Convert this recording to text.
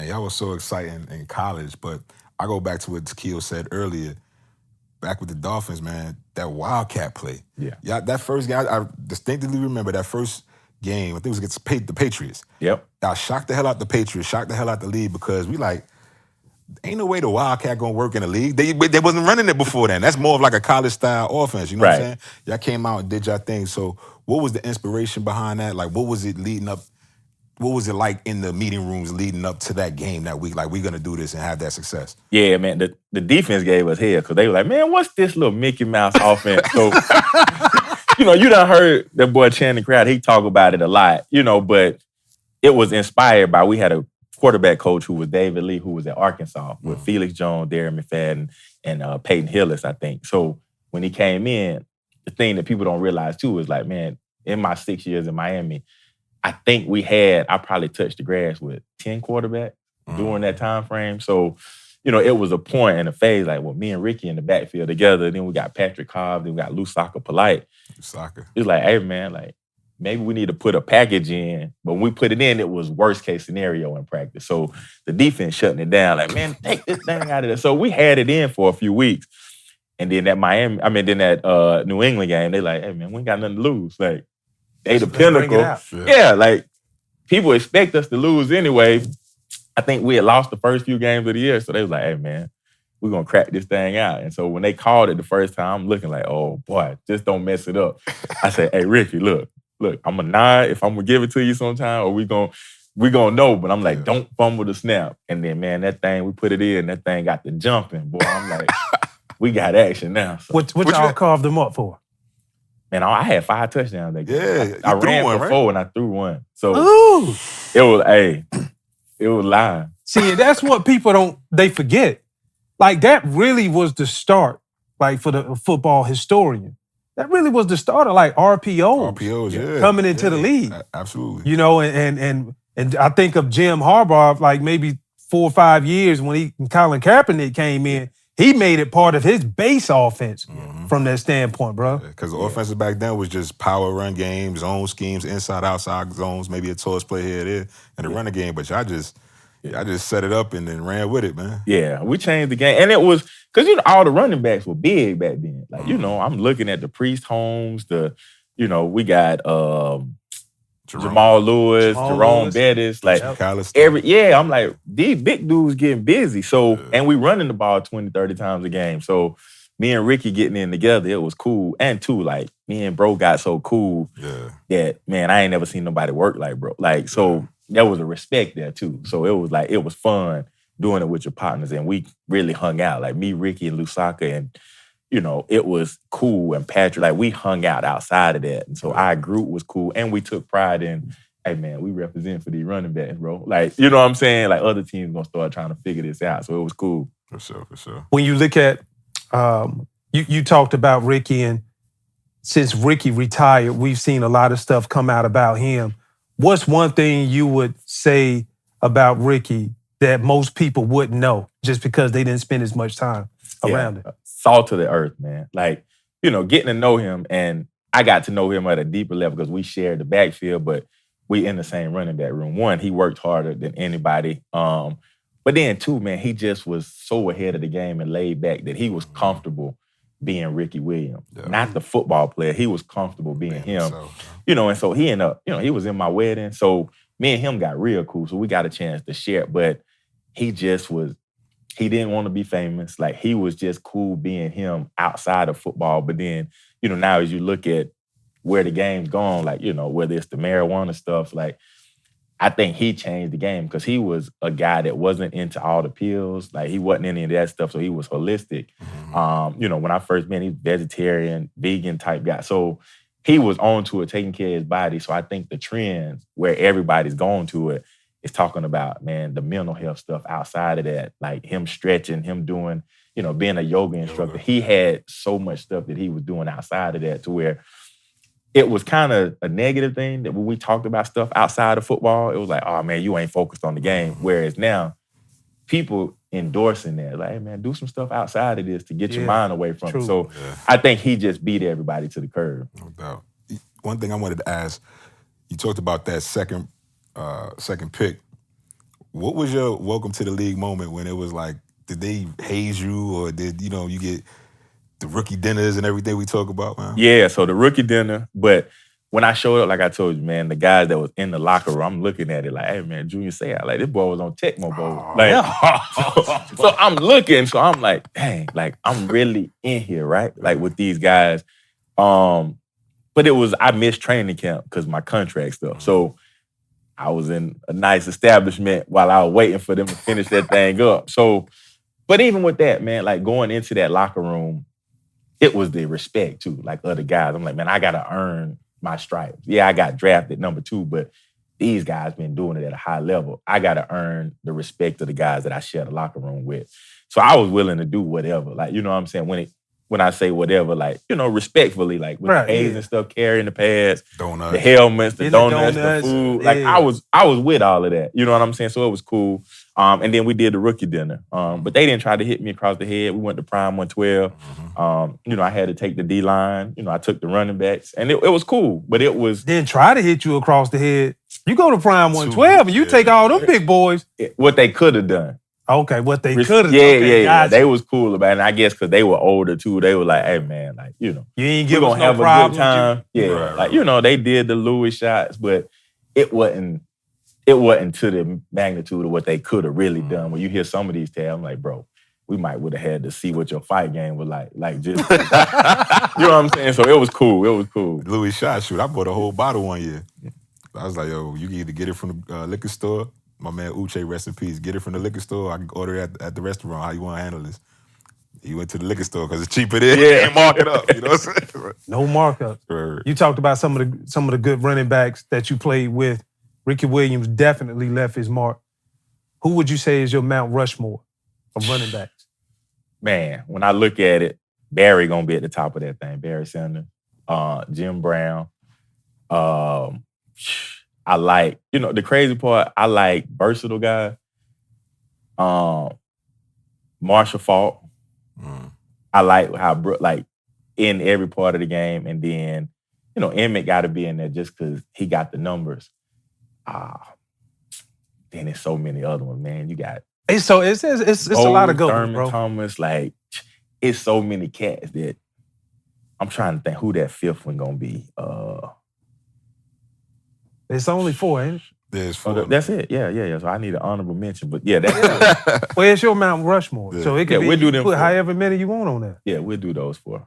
Man, y'all was so exciting in college, but I go back to what Takeo said earlier. Back with the Dolphins, man, that Wildcat play. Yeah, that first game, I distinctly remember that first game. I think it was against the Patriots. Yep. Y'all shocked the hell out the Patriots, shocked the hell out the league because we like, ain't no way the Wildcat gonna work in the league. They wasn't running it before then. That's more of like a college style offense. You know what I'm saying? Y'all came out and did y'all thing. So what was the inspiration behind that? Like, what was it leading up? What was it like in the meeting rooms leading up to that game that week? Like, we're gonna do this and have that success. Yeah, man. The defense gave us hell because they were like, man, what's this little Mickey Mouse offense? So, you done heard that boy Channing Crowd. He talk about it a lot, but it was inspired by, we had a quarterback coach who was David Lee, who was at Arkansas with Felix Jones, Darren McFadden, and Peyton Hillis, I think. So when he came in, the thing that people don't realize too is like, man, in my 6 years in Miami, I think I probably touched the grass with 10 quarterbacks during that time frame. So, it was a point in a phase like, well, me and Ricky in the backfield together. Then we got Patrick Cobb. Then we got Lusaka Polite. It's like, hey, man, like, maybe we need to put a package in. But when we put it in, it was worst case scenario in practice. So the defense shutting it down. Like, man, take this thing out of there. So we had it in for a few weeks. And then that New England game, they like, hey, man, we ain't got nothing to lose. Like, they the pinnacle. Yeah, like, people expect us to lose anyway. I think we had lost the first few games of the year, so they was like, hey, man, we're going to crack this thing out. And so when they called it the first time, I'm looking like, oh, boy, just don't mess it up. I said, hey, Ricky, look, I'm going to nod if I'm going to give it to you sometime, or we gonna know, but I'm like, don't fumble the snap. And then, man, that thing, we put it in, that thing got the jumping. Boy, I'm like, we got action now. So. What y'all carved them up for? Man, I had 5 touchdowns that game. Yeah, I ran one, for 4 and I threw 1. So Ooh. it was live. See, that's what people they forget. Like, that really was the start, like, for the football historian. That really was the start of, like, RPOs coming into the league. Absolutely. And I think of Jim Harbaugh, like, maybe 4 or 5 years when Colin Kaepernick came in, he made it part of his base offense from that standpoint, bro. Because the offenses back then was just power run games, zone schemes, inside, outside zones, maybe a toss play here or there, and a running game. But y'all just set it up and then ran with it, man. Yeah, we changed the game. And it was, because, all the running backs were big back then. Like, I'm looking at the Priest Holmes, we got Jamal Lewis, Jerome Bettis, like I'm like, these big dudes getting busy. So, and we running the ball 20, 30 times a game. So me and Ricky getting in together, it was cool. And too, like, me and bro got so cool that, man, I ain't never seen nobody work like bro. Like, so there was a respect there too. So it was like, it was fun doing it with your partners. And we really hung out. Like me, Ricky, and Lusaka, and it was cool. And Patrick, like, we hung out outside of that. And so our group was cool. And we took pride in, hey, man, we represent for these running backs, bro. Like, you know what I'm saying? Like, other teams going to start trying to figure this out. So it was cool. For sure. When you look at, you talked about Ricky, and since Ricky retired, we've seen a lot of stuff come out about him. What's one thing you would say about Ricky that most people wouldn't know just because they didn't spend as much time around it? Salt of the earth, man. Like, getting to know him, and I got to know him at a deeper level because we shared the backfield, but we in the same running back room. One, he worked harder than anybody. But then two, man, he just was so ahead of the game and laid back that he was comfortable being Ricky Williams. Not the football player. He was comfortable being him. And so he ended up, he was in my wedding. So me and him got real cool. So we got a chance to share. But he just was, he didn't want to be famous. Like, he was just cool being him outside of football. But then, now as you look at where the game's gone, like, whether it's the marijuana stuff, like, I think he changed the game because he was a guy that wasn't into all the pills. Like, he wasn't any of that stuff, so he was holistic. When I first met him, he's vegetarian, vegan type guy. So he was on to it, taking care of his body. So I think the trends where everybody's going to it is talking about, man, the mental health stuff outside of that, like him stretching, him doing, being a yoga instructor. He had so much stuff that he was doing outside of that to where it was kind of a negative thing that when we talked about stuff outside of football, it was like, oh, man, you ain't focused on the game. Whereas now, people endorsing that. Like, hey, man, do some stuff outside of this to get your mind away from it. So I think he just beat everybody to the curb. No doubt. One thing I wanted to ask, you talked about that second pick. What was your welcome to the league moment when it was like, did they haze you or did, you get the rookie dinners and everything we talk about, man? Yeah, so the rookie dinner, but when I showed up, like I told you, man, the guys that was in the locker room, I'm looking at it like, hey, man, Junior Seau, like, this boy was on Tecmo Bowl. Like, so I'm looking, so I'm like, dang, like, I'm really in here, right? Like, with these guys. But I missed training camp because my contract stuff. So I was in a nice establishment while I was waiting for them to finish that thing up. So, but even with that, man, like, going into that locker room, it was the respect, too, like, other guys. I'm like, man, I got to earn my stripes. Yeah, I got drafted number 2, but these guys been doing it at a high level. I got to earn the respect of the guys that I share the locker room with. So I was willing to do whatever. Like, you know what I'm saying? When I say whatever, like, respectfully, like with the A's and stuff, carrying the pads, donuts, the helmets, the donuts, the food. Like, I was with all of that. You know what I'm saying? So it was cool. And then we did the rookie dinner. But they didn't try to hit me across the head. We went to Prime 112. I had to take the D-line. I took the running backs. And it was cool. But it was... Didn't try to hit you across the head. You go to Prime 112 and you take all them big boys. What they could have done. Okay, what they could have done. Yeah. They was cool about it. And I guess because they were older, too, they were like, hey, man, like, you ain't giving us no have problem. A good time. Yeah, like, they did the Louis shots, but it wasn't to the magnitude of what they could have really done. When you hear some of these tales, I'm like, bro, we might would have had to see what your fight game was like. Like, just, you know what I'm saying? So it was cool. It was cool. Louis shot, shoot, I bought a whole bottle one year. I was like, yo, you can either get it from the liquor store. My man Uche, rest in peace. Get it from the liquor store. I can order it at the restaurant. How you want to handle this? He went to the liquor store because it's cheaper there. Yeah, and mark it up. You know what I'm saying? No markup. Right. You talked about some of the good running backs that you played with. Ricky Williams definitely left his mark. Who would you say is your Mount Rushmore of running backs? Man, when I look at it, Barry gonna be at the top of that thing. Barry Sanders, Jim Brown. I like, the crazy part, I like versatile guys. Marshall Faulk. I like how, in every part of the game. And then, Emmett got to be in there just because he got the numbers. Then there's so many other ones, man. You got... It's a lot of good ones, bro. Thomas, like, it's so many cats that I'm trying to think who that fifth one gonna be. It's only 4, ain't it? There's 4. That's it. Yeah. So I need an honorable mention, but yeah, that's it. Well, it's your Mount Rushmore, so it can be. We'll do them put however many you want on there. Yeah, we'll do those 4.